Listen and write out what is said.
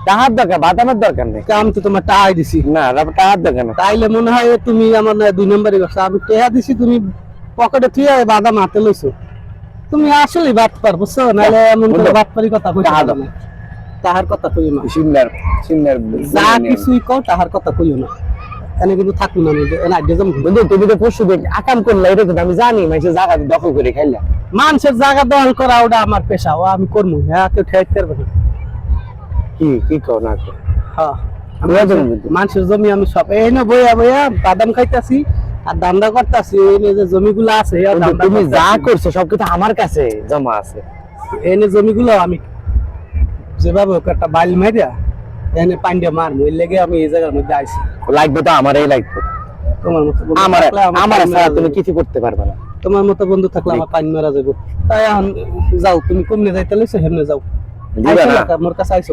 টাহার দরকার, বাদামের দরকার নেই। আমি তো তোমার টাকাই দিছি। না টাহার দরকার নেই। তাইলে মনে হয় তুমি আমার না 2 নম্বরই করছো। আমি টাকা দিছি, তুমি পকেটে থুয়ে বাদাম হাতে লইছো। তুমি আসলে বাদ পার, বুঝছো? নাহলে এমন করে বাদ পারি কথা কইছো না। তাহার কথা কইও না। সিন্নার যা কিছুই কও তাহার কথা কইও না। এনে কিন্তু থাকুন আমি না দেজম। বন্ধু তুমি তো পরশু আকাম করলে, এটা তো আমি জানি মানুষের জায়গা দখল করে খাইলা। মানুষের জায়গা দখল করা ওটা আমার পেশা, ও আমি করবো। হ্যাঁ, কেউ ঠেকাইতে পারবে না। কি কও না কও? হ্যাঁ, আমি মানুষের জমি আমি সব এই না বইয়া বাদাম খাইতাছি আর ধান্দা করতেছি। এই যে জমিগুলো আছে তুমি যা করছো সবকিছু আমার কাছে জমা আছে। এই জমিগুলো আমি যেভাবে হোক একটা বাইল মারিয়া এনে পান্ডিয়া মারবো, এর লেগে আমি এই জায়গার মধ্যে আইছি। লাগবে তো আমারই লাগবে। তোমার মতো আমার তুমি কিছু করতে পারবে না। তোমার মতো বন্ধু থাকলে আমার পানি মারা যাবো। তাই যাও, তুমি কমনে যাইতে লইছো, হেমনে যাও। দিবা না? মোর কাছে আইছো।